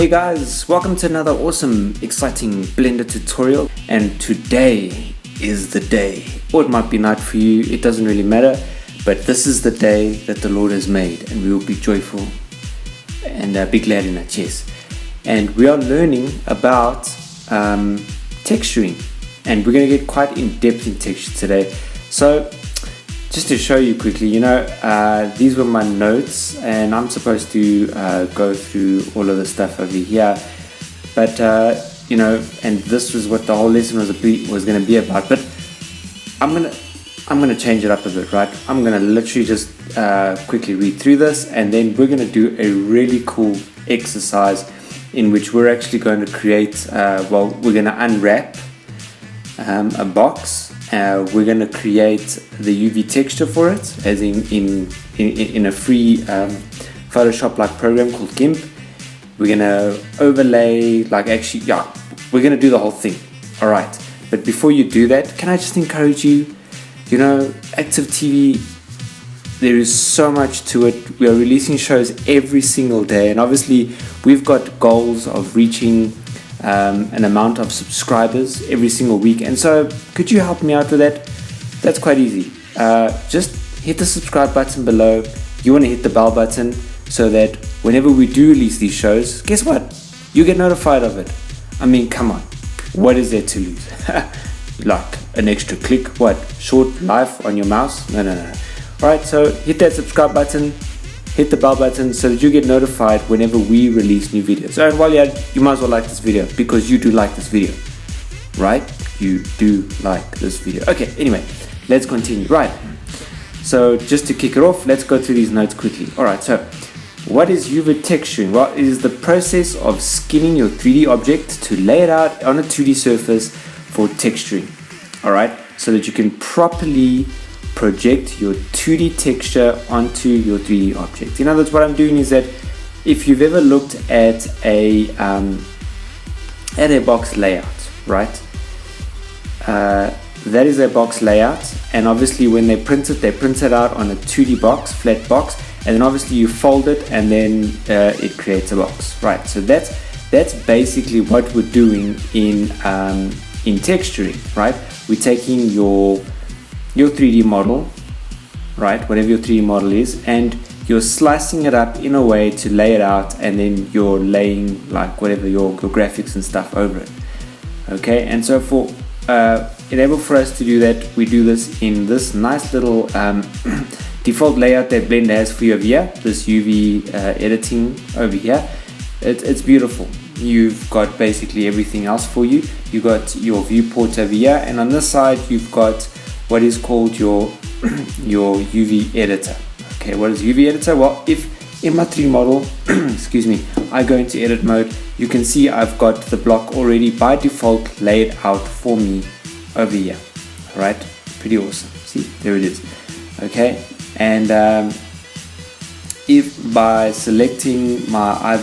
Hey guys, welcome to another awesome, exciting Blender tutorial, and today is the day, or it might be night for you, it doesn't really matter, but this is the day that the Lord has made, and we will be joyful and be glad in it, yes. And we are learning about texturing, and we're going to get quite in depth in texture today. So just to show you quickly, these were my notes, and I'm supposed to go through all of the stuff over here, but and this was what the whole lesson was going to be about. But I'm gonna change it up a bit, right? I'm gonna literally just quickly read through this, and then we're gonna do a really cool exercise in which we're actually going to create. We're gonna unwrap a box. We're going to create the UV texture for it, as in a free Photoshop-like program called GIMP. We're going to overlay, we're going to do the whole thing. Alright, but before you do that, can I just encourage you, Active TV, there is so much to it. We are releasing shows every single day, and obviously we've got goals of reaching an amount of subscribers every single week, and so could you help me out with that? That's quite easy. Just hit the subscribe button below. You want to hit the bell button so that whenever we do release these shows, guess what? You get notified of it. I mean, come on, what is there to lose? Like an extra click? What? Short life on your mouse? No. Alright, so hit that subscribe button, hit the bell button so that you get notified whenever we release new videos. And while you're at it, you might as well like this video, because you do like this video, right? You do like this video. Okay, anyway, let's continue. Right, so just to kick it off, let's go through these notes quickly. Alright, so what is UV texturing? Well, it is the process of skinning your 3D object to lay it out on a 2D surface for texturing. Alright, so that you can properly project your 2D texture onto your 3D object. In other words, what I'm doing is that if you've ever looked at a box layout, right? That is a box layout, and obviously when they print it out on a 2D box, flat box, and then obviously you fold it, and then it creates a box, right? So that's basically what we're doing in texturing, right? We're taking your 3D model, right, whatever your 3D model is, and you're slicing it up in a way to lay it out, and then you're laying whatever your graphics and stuff over it. Okay, and so for us to do that, we do this in this nice little default layout that Blender has for you over here, this UV editing over here. It's beautiful. You've got basically everything else for you. You've got your viewport over here, and on this side you've got what is called your UV editor. Okay, what is UV editor? Well, if in my 3D model, excuse me, I go into edit mode, you can see I've got the block already by default laid out for me over here. Alright, pretty awesome. See, there it is. Okay, and if by selecting my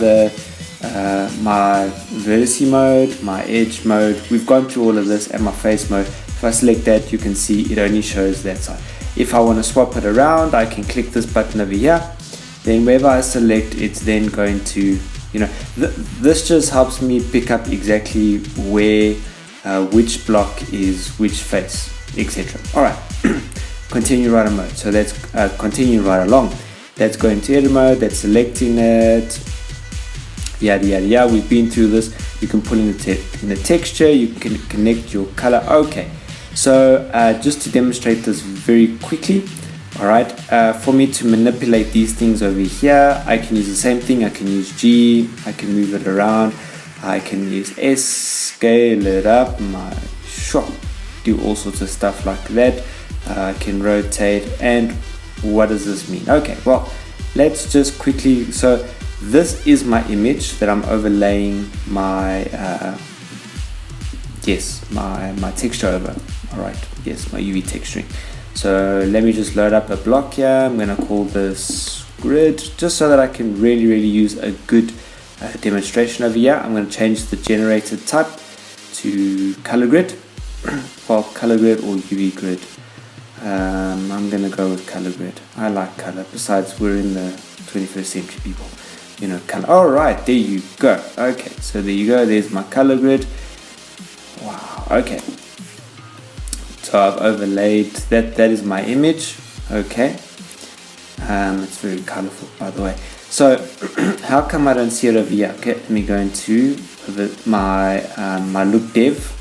vertice mode, my edge mode, we've gone through all of this, and my face mode, if I select that, you can see it only shows that side. If I want to swap it around, I can click this button over here. Then wherever I select, it's then going to, this just helps me pick up exactly where, which block is which face, etc. Alright, continue writer mode. So let's continue right along. Let's go into edit mode, that's selecting it, yada yada yada. We've been through this. You can pull in the texture, you can connect your color. Okay, so just to demonstrate this very quickly, alright, for me to manipulate these things over here, I can use the same thing. I can use G, I can move it around, I can use S, scale it up, do all sorts of stuff like that. I can rotate, and what does this mean? Okay, well, let's just quickly, so this is my image that I'm overlaying my my texture over. Alright, yes, my UV texturing. So let me just load up a block here. I'm gonna call this grid, just so that I can really use a good demonstration over here. I'm gonna change the generated type to color grid. Well, color grid or UV grid. I'm gonna go with color grid. I like color. Besides, we're in the 21st century, people. color. All right, there you go. Okay, so there you go. There's my color grid. Wow. Okay. So I've overlaid that. That is my image. Okay. It's very colorful, by the way. So how come I don't see it over here? Okay, let me go into my my look dev.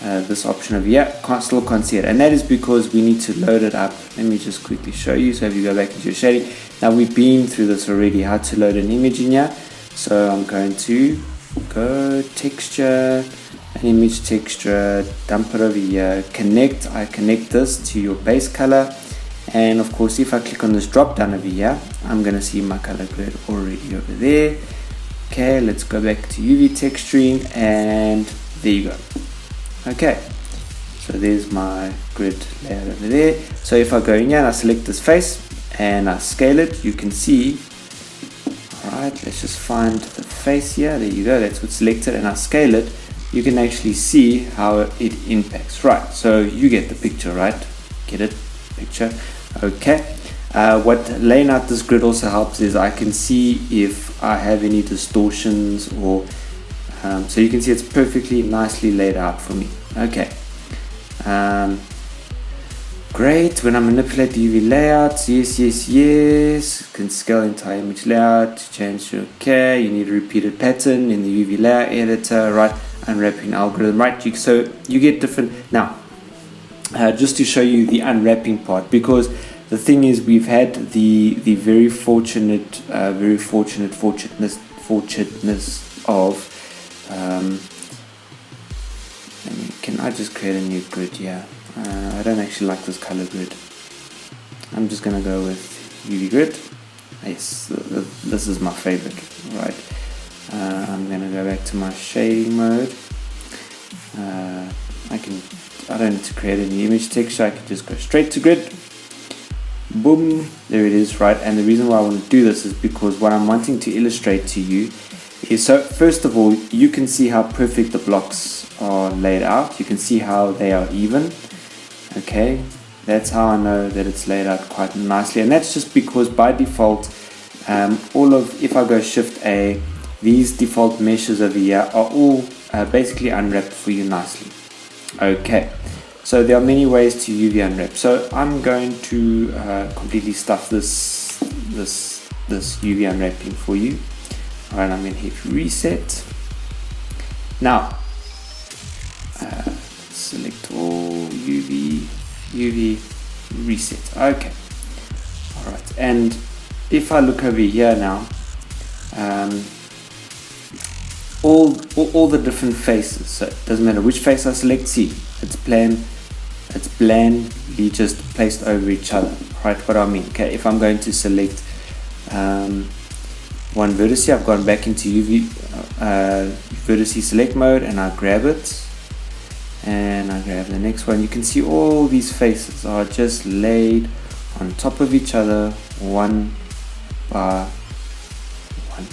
This option over here, still can't see it, and that is because we need to load it up. Let me just quickly show you. So if you go back into your shading, now we've been through this already, how to load an image in here. So I'm going to go texture, an image texture, dump it over here, I connect this to your base color, and of course if I click on this drop down over here, I'm going to see my color grid already over there. Okay, let's go back to UV texturing, and there you go. Okay, so there's my grid layout over there. So if I go in here and I select this face and I scale it, you can see, alright, let's just find the face here. There you go, that's what's selected, and I scale it. You can actually see how it impacts. Right, so you get the picture, right? Get it? Picture. Okay. What laying out this grid also helps is I can see if I have any distortions, or so you can see it's perfectly nicely laid out for me. Okay. Great. When I manipulate the UV layouts, yes. Can scale entire image layout, change to okay. You need a repeated pattern in the UV layout editor, right? Unwrapping algorithm, right? So you get different. Now, just to show you the unwrapping part, because the thing is, we've had the very fortunateness of can I just create a new grid here? I don't actually like this color grid. I'm just gonna go with UV grid. Yes, this is my favorite. Right. I'm gonna go back to my shading mode. I don't need to create a new image texture. I can just go straight to grid. Boom, there it is, right? And the reason why I want to do this is because what I'm wanting to illustrate to you is, so first of all, you can see how perfect the blocks are laid out. You can see how they are even. Okay, that's how I know that it's laid out quite nicely, and that's just because by default, if I go Shift A, these default meshes over here are all basically unwrapped for you nicely. Okay. So there are many ways to UV unwrap. So I'm going to completely stuff this UV unwrapping for you. Alright, I'm going to hit reset. Now, select all UV reset. Okay. Alright, and if I look over here now, all the different faces. So it doesn't matter which face I select. See, it's blandly just placed over each other, right? What I mean, okay, if I'm going to select one vertex here, I've gone back into UV vertex select mode, and I grab it, and I grab the next one. You can see all these faces are just laid on top of each other, one by one.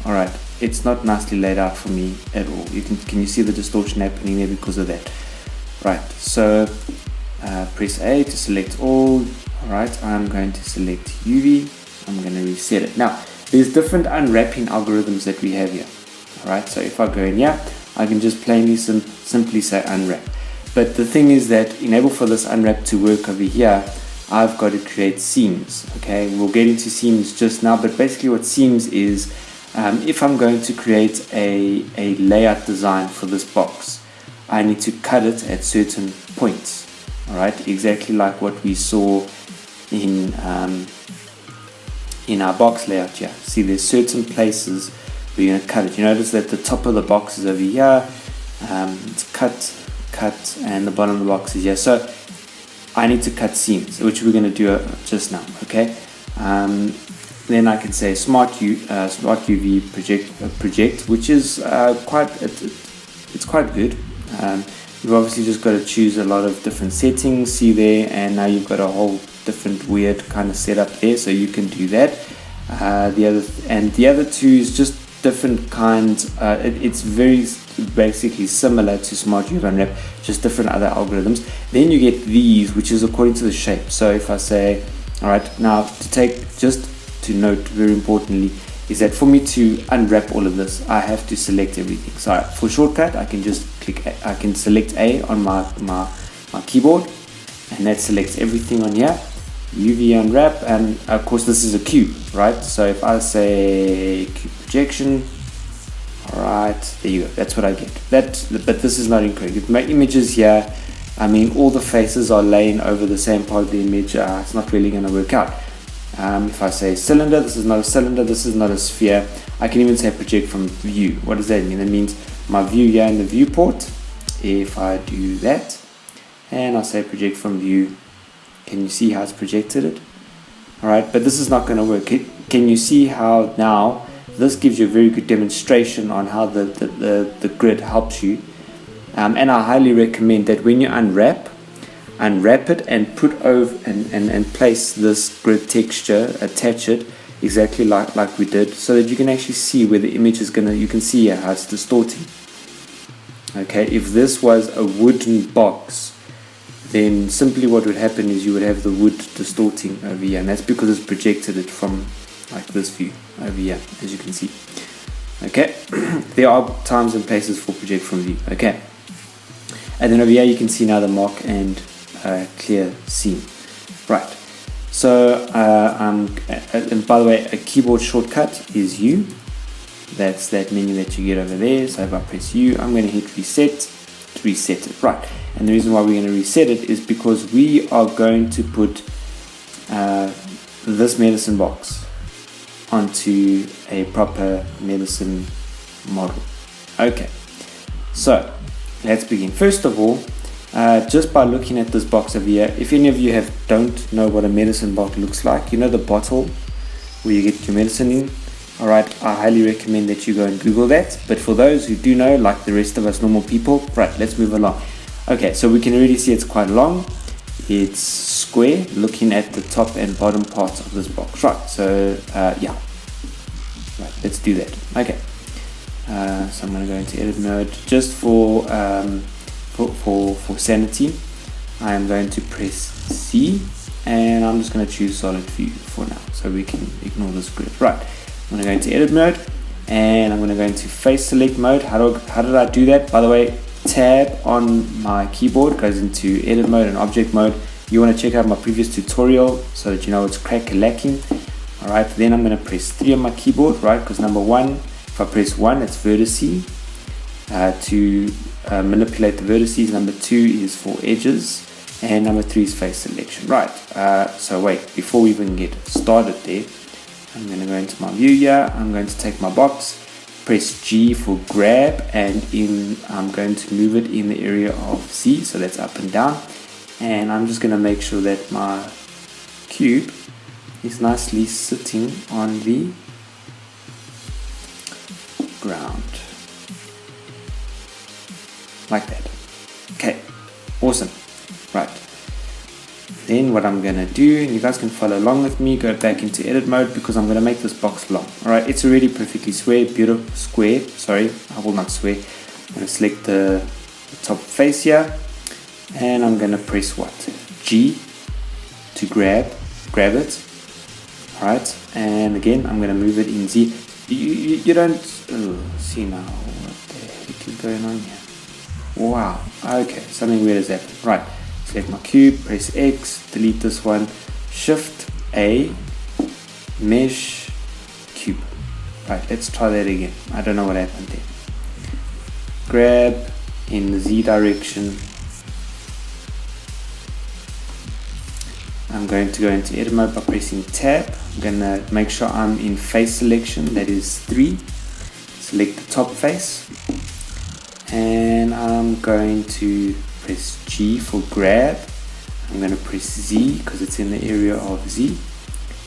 All right, it's not nicely laid out for me at all. Can you see the distortion happening there because of that? Right, so press A to select all. Alright, I'm going to select UV. I'm going to reset it. Now, there's different unwrapping algorithms that we have here. Alright, so if I go in here, I can just plainly simply say unwrap. But the thing is that in order for this unwrap to work over here, I've got to create seams. Okay, we'll get into seams just now, but basically what seams is, if I'm going to create a layout design for this box, I need to cut it at certain points. Alright, exactly like what we saw in our box layout here. See, there's certain places where you're going to cut it. You notice that the top of the box is over here, it's cut, and the bottom of the box is here. So I need to cut seams, which we're going to do just now. Okay, then I can say smart UV project, which is it's quite good. You've obviously just got to choose a lot of different settings, see there, and now you've got a whole different weird kind of setup there, so you can do that. The other two is just different kinds. It's very basically similar to Smart UV Unwrap, just different other algorithms. Then you get these, which is according to the shape. So if I say, all right, now to note very importantly, is that for me to unwrap all of this, I have to select everything. So for shortcut, I can just I can select A on my keyboard, and that selects everything on here. UV Unwrap, and of course this is a cube, right? So if I say cube projection, alright, there you go, that's what I get. But this is not incorrect. If my images here, I mean all the faces are laying over the same part of the image, it's not really going to work out. If I say cylinder, this is not a cylinder, this is not a sphere. I can even say project from view. What does that mean? That means my view here in the viewport. If I do that and I say project from view, can you see how it's projected it? Alright, but this is not going to work. Can you see how now this gives you a very good demonstration on how the grid helps you? And I highly recommend that when you unwrap it and put over and place this grid texture, attach it exactly like we did, so that you can actually see where the image is gonna, you can see how it's distorting. Okay, if this was a wooden box, then simply what would happen is you would have the wood distorting over here, and that's because it's projected it from like this view over here, as you can see. Okay, there are times and places for project from view. Okay, and then over here you can see now the mark and clear scene. Right, so and by the way, a keyboard shortcut is U. That's that menu that you get over there. So if I press U, I'm going to hit reset to reset it. Right, and the reason why we're going to reset it is because we are going to put this medicine box onto a proper medicine model. Okay, so let's begin. First of all, just by looking at this box over here, if any of you don't know what a medicine bottle looks like, you know the bottle where you get your medicine in. Alright, I highly recommend that you go and Google that. But for those who do know, like the rest of us normal people, right, let's move along. Okay, so we can already see it's quite long. It's square, looking at the top and bottom parts of this box. Right, so yeah, right, let's do that. Okay, so I'm going to go into edit mode just for sanity. I am going to press C, and I'm just going to choose solid view for now, so we can ignore this grid. Right, I'm going to go into edit mode, and I'm going to go into face select mode. How did I do that? By the way, tab on my keyboard goes into edit mode and object mode. You want to check out my previous tutorial so that you know it's crack-a-lacking. Alright, then I'm going to press 3 on my keyboard, right? Because number 1, if I press 1, it's vertices to manipulate the vertices. Number 2 is for edges, and number 3 is face selection. Right, so wait, before we even get started there, I'm going to go into my view here. I'm going to take my box, press G for grab, and I'm going to move it in the area of Z, so that's up and down. And I'm just going to make sure that my cube is nicely sitting on the ground, like that. Okay, awesome. Right, then what I'm going to do, and you guys can follow along with me, go back into edit mode, because I'm going to make this box long. Alright, it's already perfectly square, sorry, I will not swear. I'm going to select the top face here, and I'm going to press what? G to grab it. Alright, and again I'm going to move it in Z. You don't see now what the heck is going on here. Wow, okay, something weird has happened. Right, select my cube, press X, delete this one, Shift A, mesh, cube. Right, let's try that again. I don't know what happened there. Grab in the Z direction. I'm going to go into edit mode by pressing tab. I'm going to make sure I'm in face selection, that is 3. Select the top face, and I'm going to press G for grab. I'm going to press Z because it's in the area of Z.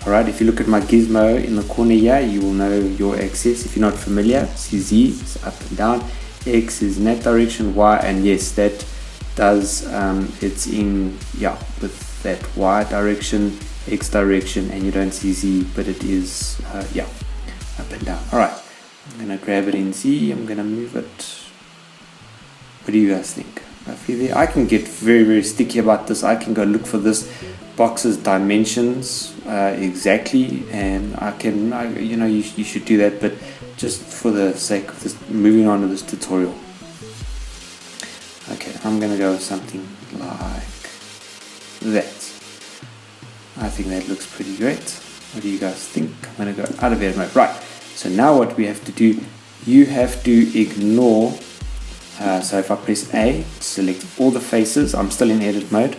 Alright, if you look at my gizmo in the corner here, you will know your axis. If you're not familiar, see Z is up and down, X is in that direction, Y, and yes, that does, it's in, yeah, with that Y direction, X direction, and you don't see Z, but it is, yeah, up and down. Alright, I'm going to grab it in Z, I'm going to move it. What do you guys think? roughly there. I can get very, very sticky about this. I can go look for this box's dimensions exactly, and you should do that, but just for the sake of this, moving on to this tutorial. Okay, I'm going to go with something like that. I think that looks pretty great. What do you guys think? I'm going to go out of edit mode. Right, so now what we have to do, you have to ignore, so if I press A, select all the faces, I'm still in edit mode.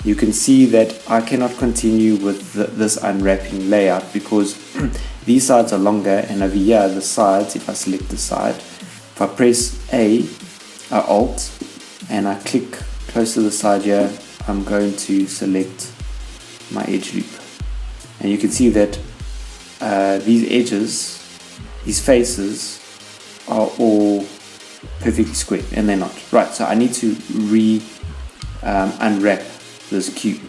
You can see that I cannot continue with this unwrapping layout because these sides are longer, and over here the sides, if I select the side, if I press A, Alt, and I click close to the side here, I'm going to select my edge loop, and you can see that these edges, these faces are all perfectly square, and they're not. Right, so I need to unwrap this cube,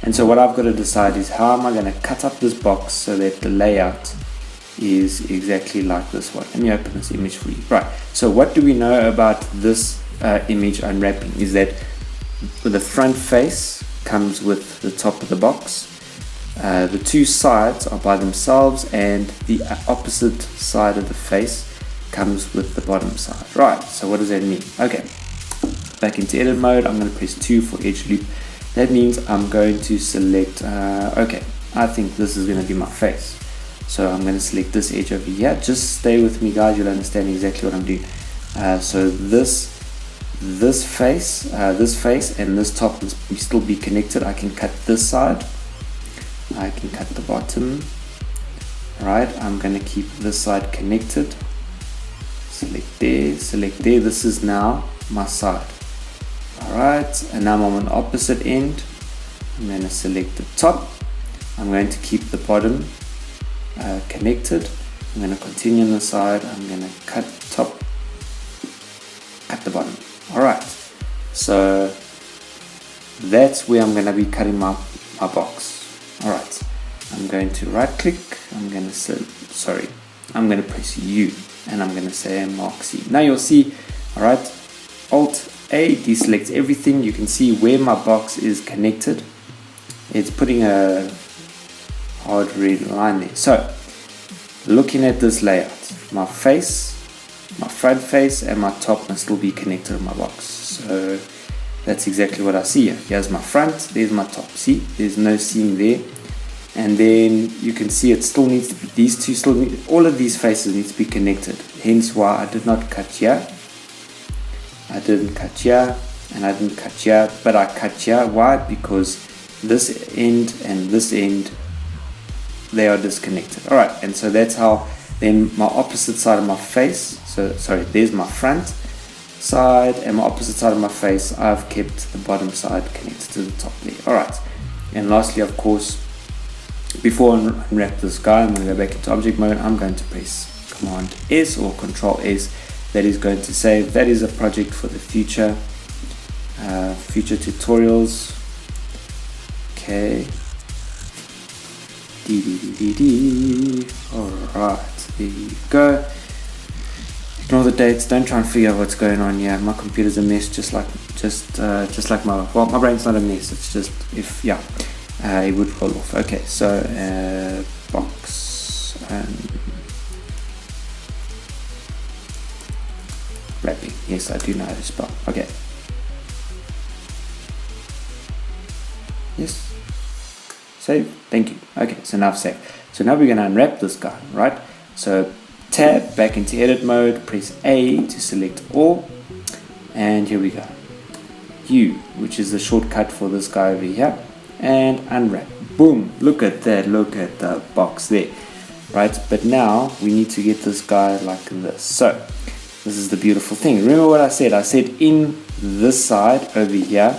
and so what I've got to decide is how am I going to cut up this box so that the layout is exactly like this one. Let me open this image for you. Right, so what do we know about this image unwrapping is that the front face comes with the top of the box, the two sides are by themselves, and the opposite side of the face comes with the bottom side. Right, so what does that mean? Okay, back into edit mode, I'm going to press 2 for edge loop. That means I'm going to select, okay, I think this is going to be my face, so I'm going to select this edge over here. Just stay with me guys, you'll understand exactly what I'm doing. So this face and this top will still be connected. I can cut this side, I can cut the bottom. Right, I'm going to keep this side connected. Select there, this is now my side. Alright, and now I'm on the opposite end. I'm going to select the top, I'm going to keep the bottom connected. I'm going to continue on the side, I'm going to cut top, cut the bottom. Alright, so that's where I'm going to be cutting my box. Alright, I'm going to right click, I'm going to press U, and I'm going to say Mark C. Now you'll see, alright, Alt A deselects everything. You can see where my box is connected. It's putting a hard red line there. So, looking at this layout, my face, my front face and my top must still be connected on my box. So that's exactly what I see here. Here's my front, there's my top. See, there's no seam there. And then you can see it still needs to be, these two still need, all of these faces need to be connected. Hence why I did not cut here. I didn't cut here, and I didn't cut here, but I cut here. Why? Because this end and this end, they are disconnected. Alright, and so that's how then my opposite side of my face, so sorry, there's my front side, and my opposite side of my face, I've kept the bottom side connected to the top there. Alright, and lastly, of course, before I unwrap this guy, I'm going to go back into object mode. I'm going to press Command S or Control S. That is going to save. That is a project for the future, future tutorials. Okay. Alright, there you go. Ignore the dates. Don't try and figure out what's going on here. My computer's a mess, just like my brain's not a mess. It's just it would fall off. Okay, so box and wrapping. Yes, I do know how to spell. Okay. Yes. Save. Thank you. Okay, so now I've saved. So now we're going to unwrap this guy, right? So tab, back into edit mode, press A to select all, and here we go. U, which is the shortcut for this guy over here, and unwrap. Boom, look at that, look at the box there, right? But now we need to get this guy like this. So this is the beautiful thing. Remember what I said? I said in this side over here,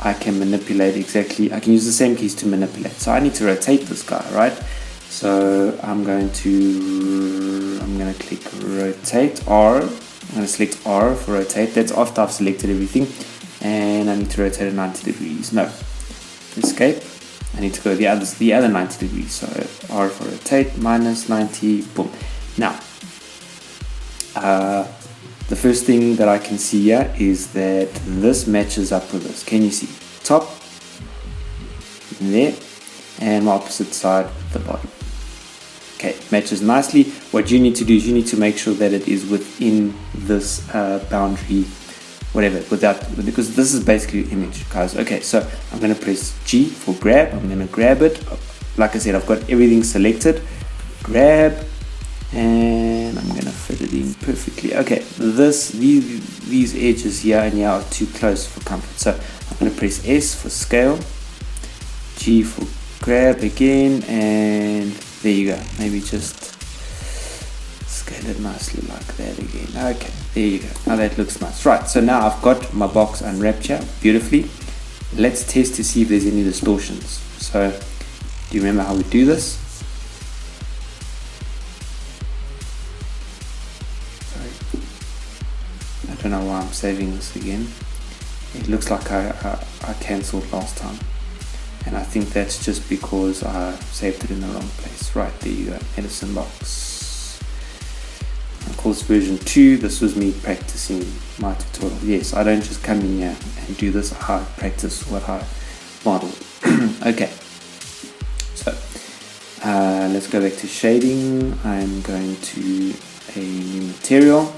I can manipulate exactly, I can use the same keys to manipulate. So I need to rotate this guy, right? So I'm going to click rotate R. I'm going to select R for rotate. That's after I've selected everything. And I need to rotate it 90 degrees. No. Escape. I need to go the other 90 degrees. So R for rotate, minus 90, boom. Now, the first thing that I can see here is that this matches up with this. Can you see? Top, there, and my opposite side, the bottom. Okay, matches nicely. What you need to do is you need to make sure that it is within this boundary, whatever, because this is basically your image, guys. Okay, so I'm going to press G for grab. I'm going to grab it. Like I said, I've got everything selected. Grab, and I'm going to fit it in perfectly. Okay, these edges here and here are too close for comfort. So I'm going to press S for scale, G for grab again, and there you go. Maybe just scale it nicely like that again. Okay, there you go. Now that looks nice. Right, so now I've got my box unwrapped here beautifully. Let's test to see if there's any distortions. So, do you remember how we do this? Sorry, I don't know why I'm saving this again. It looks like I cancelled last time. And I think that's just because I saved it in the wrong place. Right, there you go, medicine box. Of course, version 2, this was me practicing my tutorial. Yes, I don't just come in here and do this, I practice what I model. Okay, so let's go back to shading. I'm going to a new material.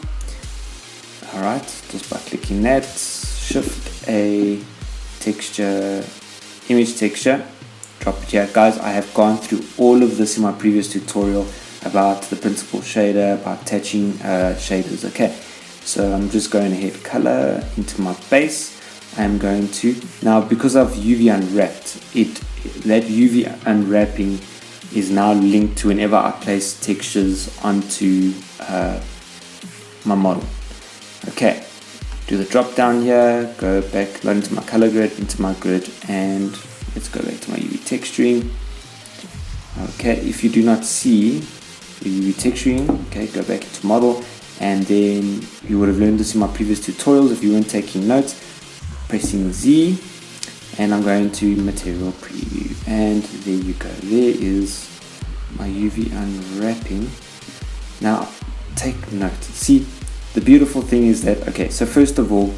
Alright, just by clicking that, shift A, texture, image texture, drop it here. Guys, I have gone through all of this in my previous tutorial about the principal shader, about attaching shaders. Okay, so I'm just going ahead, color into my base. I'm going to, now because I've UV unwrapped it, that UV unwrapping is now linked to whenever I place textures onto my model. Okay, do the drop down here, go back, load into my color grid, into my grid, and let's go back to my UV texturing. Okay, if you do not see the UV texturing, okay, go back into model, and then you would have learned this in my previous tutorials if you weren't taking notes. Pressing Z, and I'm going to material preview, and there you go. There is my UV unwrapping. Now take note. See, the beautiful thing is that, okay, so first of all,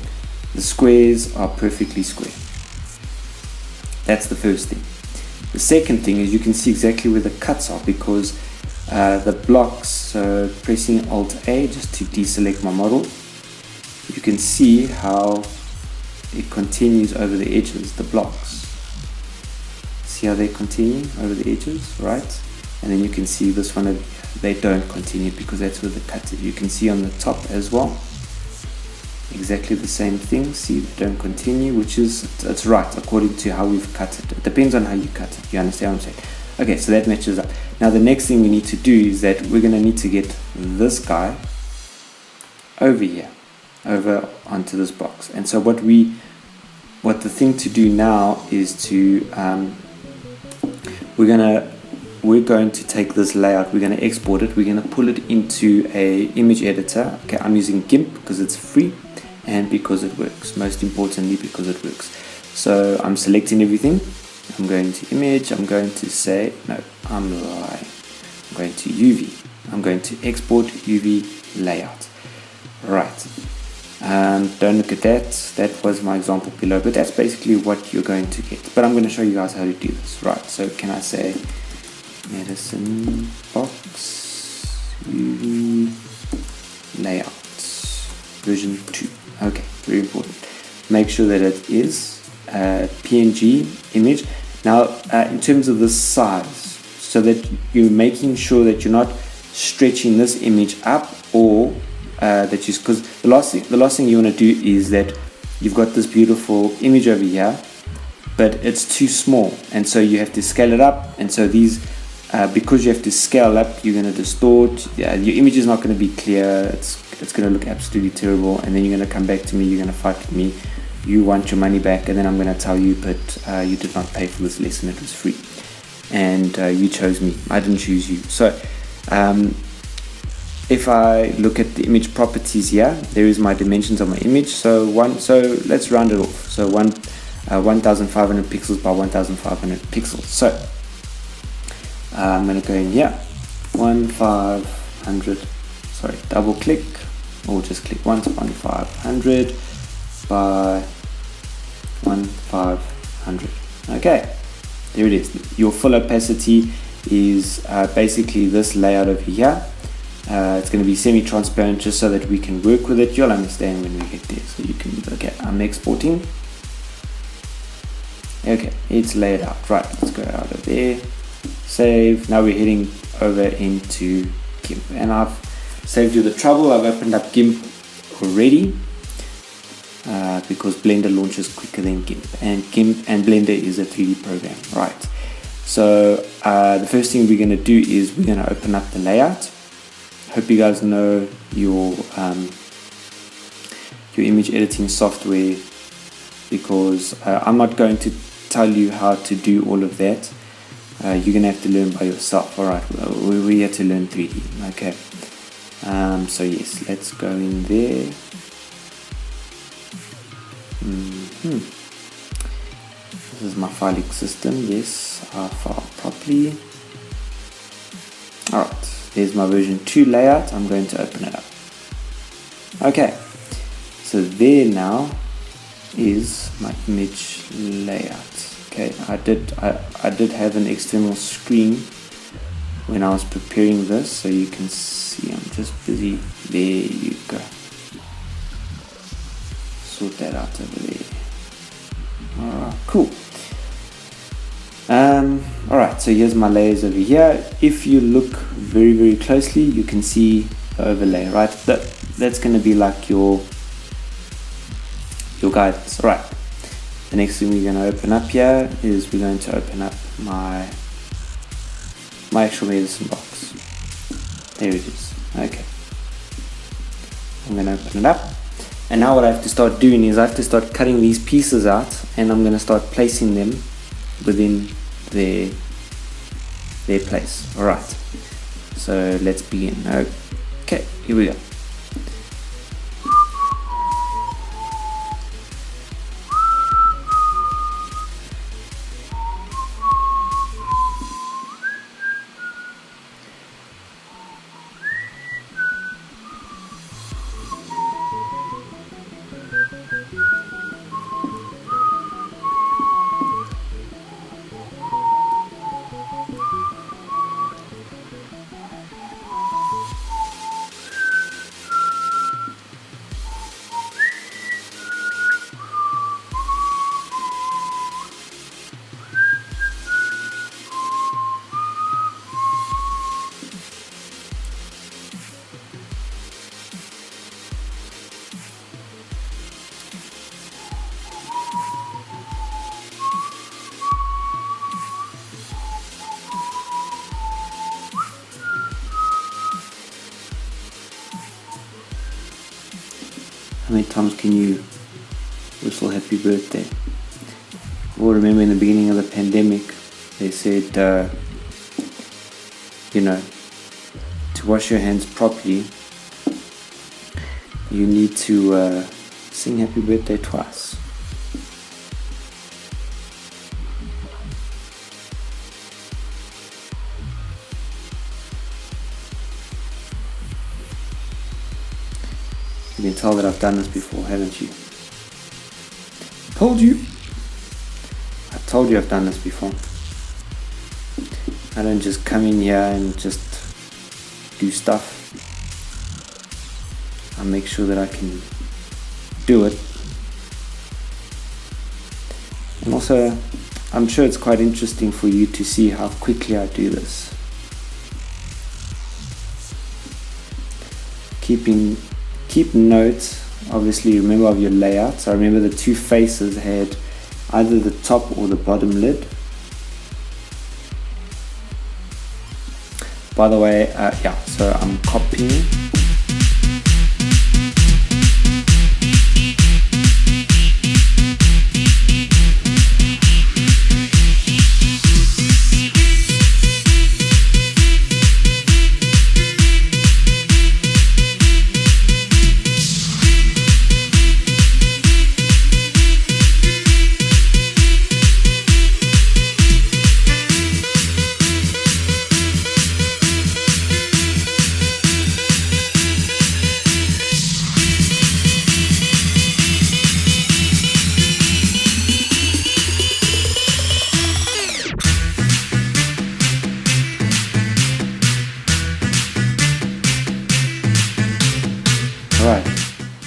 the squares are perfectly square. That's the first thing. The second thing is you can see exactly where the cuts are because the blocks, so pressing Alt A just to deselect my model, you can see how it continues over the edges, the blocks. See how they continue over the edges, right? And then you can see this one, they don't continue because that's where the cut is. You can see on the top as well, exactly the same thing. See, they don't continue, which is, it's right according to how we've cut it. It depends on how you cut it. You understand what I'm saying? Okay, so that matches up. Now the next thing we need to do is that we're going to need to get this guy over here, over onto this box. And so what the thing to do now is to we're going to take this layout, we're going to export it, we're going to pull it into a image editor. Okay, I'm using GIMP because it's free and because it works, most importantly because it works. So I'm selecting everything, I'm going to image, I'm going to say, no, I'm lying, I'm going to UV, I'm going to export UV layout. Right, don't look at that, that was my example below, but that's basically what you're going to get. But I'm going to show you guys how to do this. Right, so can I say medicine box UV layout version 2. Okay, very important. Make sure that it is a PNG image. Now in terms of the size, so that you're making sure that you're not stretching this image up, or that you, because the last thing you want to do is that you've got this beautiful image over here but it's too small, and so you have to scale it up. And so these because you have to scale up, you're going to distort. Your image is not going to be clear. It's going to look absolutely terrible, and then you're going to come back to me, you're going to fight with me, you want your money back, and then I'm going to tell you, but you did not pay for this lesson, it was free, and you chose me, I didn't choose you. So if I look at the image properties here, there is my dimensions of my image. So let's round it off. So 1500 pixels by 1500 pixels. So I'm going to go in here, 1500, sorry, double click, or just click once, 1500 by 1500. Okay, there it is. Your full opacity is basically this layout over here. It's going to be semi-transparent just so that we can work with it. You'll understand when we get there. So you can, okay, I'm exporting. Okay, it's laid out. Right, let's go out of there. Save. Now we're heading over into GIMP. And I've saved you the trouble. I've opened up GIMP already because Blender launches quicker than GIMP. And Blender is a 3D program. Right. So the first thing we're going to do is we're going to open up the layout. Hope you guys know your image editing software, because I'm not going to tell you how to do all of that. You're going to have to learn by yourself. Alright, we're here to learn 3D. Okay. So yes, let's go in there. This is my filing system. Yes, I file properly. Alright. There's my version 2 layout. I'm going to open it up. Okay, so there now is my image layout. Okay, I did have an external screen when I was preparing this, so you can see I'm just busy. There you go. Sort that out over there. Alright, cool. Alright, so here's my layers over here. If you look very, very closely, you can see the overlay, right? That's going to be like your guidance. Alright, the next thing we're going to open up here is we're going to open up my actual medicine box. There it is. Okay, I'm going to open it up, and now what I have to start doing is I have to start cutting these pieces out, and I'm going to start placing them within their place. Alright, so let's begin. Okay, here we go. How many times can you whistle happy birthday? Well, remember in the beginning of the pandemic, they said, to wash your hands properly, you need to sing happy birthday twice. You can tell that I've done this before, haven't you? Told you! I told you I've done this before. I don't just come in here and just do stuff. I make sure that I can do it. And also, I'm sure it's quite interesting for you to see how quickly I do this. Keep note, obviously, remember of your layout. So I remember the two faces had either the top or the bottom lid. By the way, so I'm copying.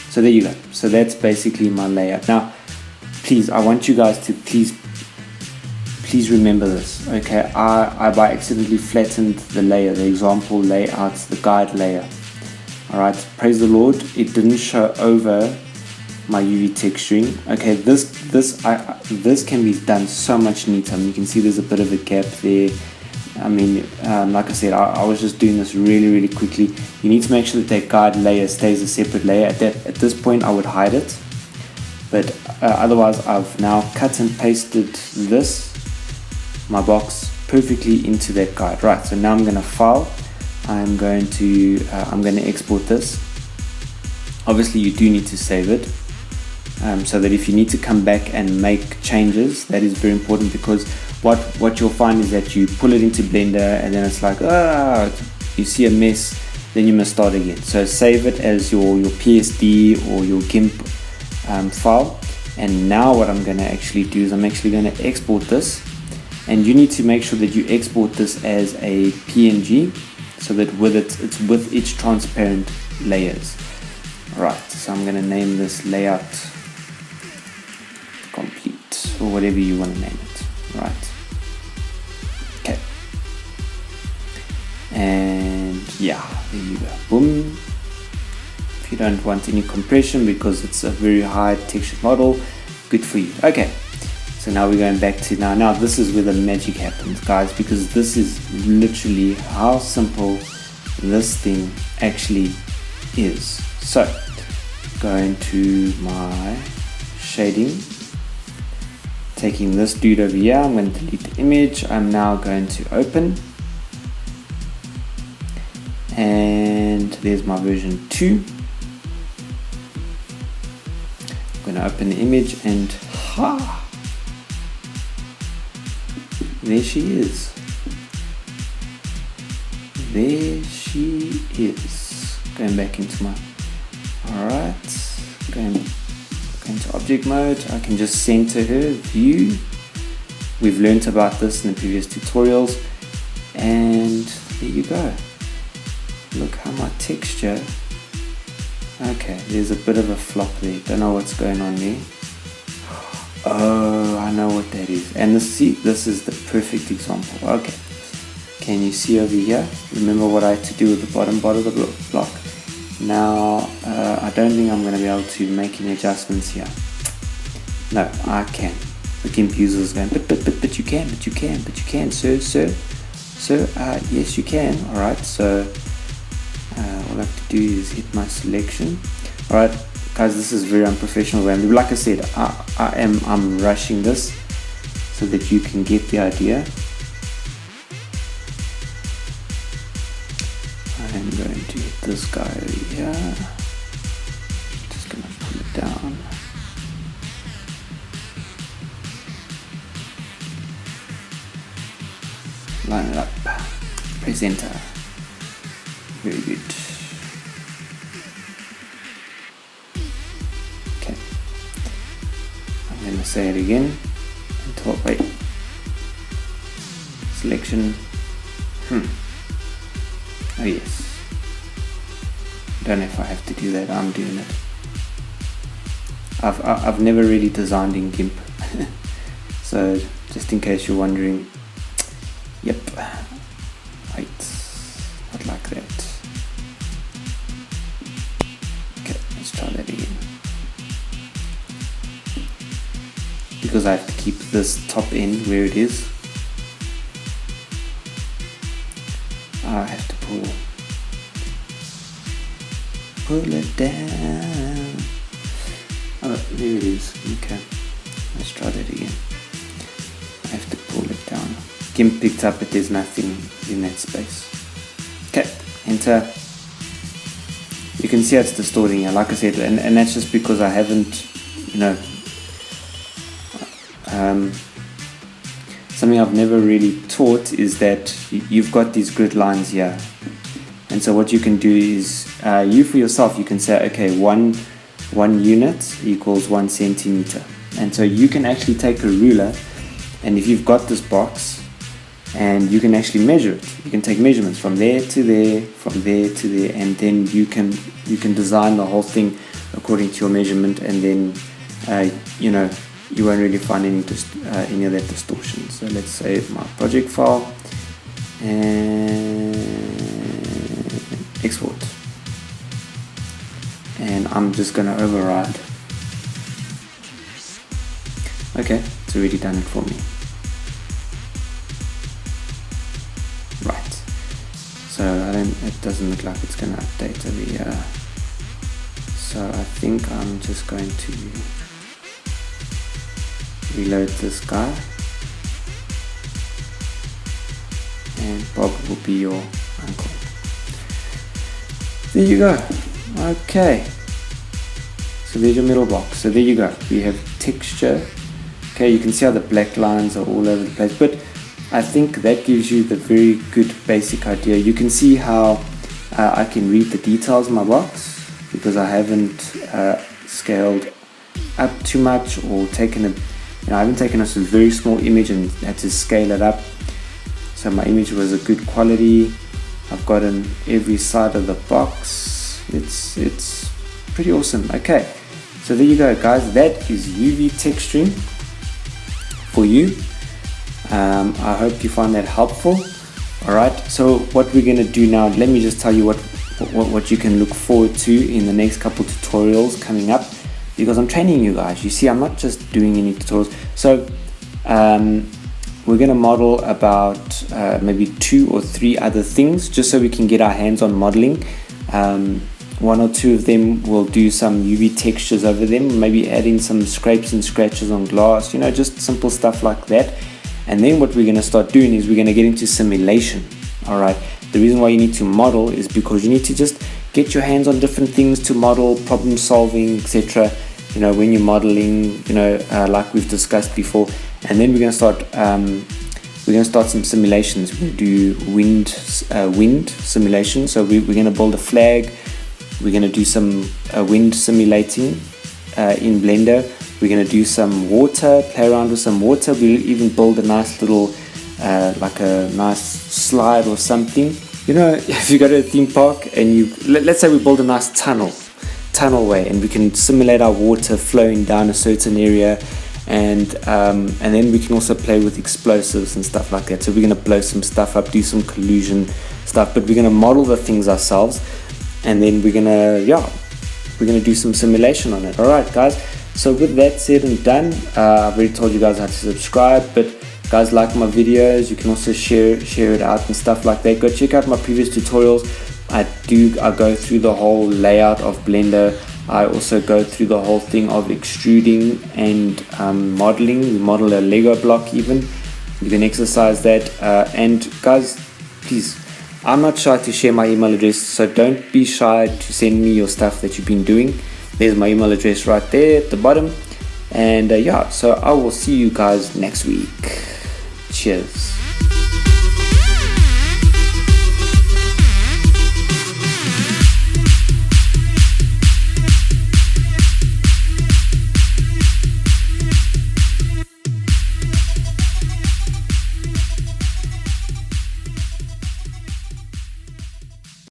So there you go. So that's basically my layout. Now, please, I want you guys to please remember this. Okay, I by accidentally flattened the layer, the example layout, the guide layer. All right, praise the Lord, it didn't show over my UV texturing. Okay, this can be done so much neater. I mean, you can see there's a bit of a gap there. I mean, like I said, I was just doing this really quickly. You need to make sure that guide layer stays a separate layer. At this point, I would hide it, but otherwise, I've now cut and pasted my box perfectly into that guide. Right. So now I'm going to file. I'm going to export this. Obviously, you do need to save it. So that if you need to come back and make changes, that is very important, because what you'll find is that you pull it into Blender and then it's like, you see a mess, then you must start again. So save it as your PSD or your GIMP file. And now what I'm going to actually do is I'm actually going to export this, and you need to make sure that you export this as a PNG, so that it's with each transparent layers. Right, so I'm going to name this layout complete, or whatever you want to name it. Right. Okay. And yeah, there you go. Boom. If you don't want any compression because it's a very high texture model, good for you. Okay. So now we're going back to now this is where the magic happens, guys, because this is literally how simple this thing actually is. So going to my shading, taking this dude over here, I'm going to delete the image. I'm now going to open, and there's my version 2. I'm going to open the image, and there she is. There she is. Going back into my, alright, going to object mode. I can just center her, view. We've learned about this in the previous tutorials, and there you go. Look how my texture, okay, there's a bit of a flop there, don't know what's going on there. Oh, I know what that is. And this is the perfect example. Okay, can you see over here? Remember what I had to do with the bottom part of the block. Now I don't think I'm going to be able to make any adjustments here. No, I can. The GIMP user is going, but you can, sir, yes you can. Alright, so all I have to do is hit my selection. Alright guys, this is very unprofessional. And like I said, I'm rushing this so that you can get the idea. I'm going to hit this guy over here. Just going to pull it down. Line it up. Press enter. Very good. Okay. I'm going to say it again. Until, wait. Selection. Oh yes. Don't know if I have to do that. I'm doing it. I've never really designed in GIMP. So just in case you're wondering. Yep. Right. Not like that. Okay, let's try that again. Because I have to keep this top end where it is, I have to pull it down. Oh, there it is. Okay, let's try that again. I have to pull it down. GIMP picked up that there's nothing in that space. Okay, enter. You can see it's distorting here, like I said, and that's just because I haven't, something I've never really taught is that you've got these grid lines here, and so what you can do is you for yourself, you can say, okay, one unit equals 1 centimeter, and so you can actually take a ruler, and if you've got this box, and you can actually measure it, you can take measurements from there to there, from there to there, and then you can design the whole thing according to your measurement, and then you won't really find any of that distortion. So let's save my project file and export, and I'm just going to override. Okay, it's already done it for me. Right, so it doesn't look like it's going to update over here, so I think I'm just going to reload this guy, and Bob will be your uncle. There you go. Okay, so there's your middle box. So there you go, we have texture. Okay, you can see how the black lines are all over the place, but I think that gives you the very good basic idea. You can see how I can read the details in my box because I haven't scaled up too much or taken I haven't taken a very small image and had to scale it up. So my image was a good quality. I've gotten every side of the box. It's pretty awesome. Okay, so there you go, guys. That is UV texturing for you. I hope you find that helpful. Alright, so what we're going to do now, let me just tell you what you can look forward to in the next couple tutorials coming up, because I'm training you guys. You see, I'm not just doing any tutorials. So we're going to model about maybe 2 or 3 other things, just so we can get our hands on modeling. 1 or 2 of them will do some UV textures over them, maybe adding some scrapes and scratches on glass, just simple stuff like that. And then what we're going to start doing is we're going to get into simulation. Alright, the reason why you need to model is because you need to just get your hands on different things to model, problem solving, etc. When you're modeling, like we've discussed before. And then we're going to start some simulations. We're going to do wind simulation. So we're going to build a flag. We're going to do some wind simulating in Blender. We're going to do some water, play around with some water. We'll even build a nice little, like a nice slide or something. If you go to a theme park and let's say we build a nice tunnelway, and we can simulate our water flowing down a certain area, and then we can also play with explosives and stuff like that. So we're going to blow some stuff up, do some collusion stuff, but we're going to model the things ourselves, and then we're going to do some simulation on it. Alright, guys, so with that said and done, I've already told you guys how to subscribe, but guys, like my videos, you can also share it out and stuff like that. Go check out my previous tutorials. I go through the whole layout of Blender. I also go through the whole thing of extruding and modeling. We model a Lego block even. You can exercise that. And guys, please, I'm not shy to share my email address, so don't be shy to send me your stuff that you've been doing. There's my email address right there at the bottom. And so I will see you guys next week. Cheers.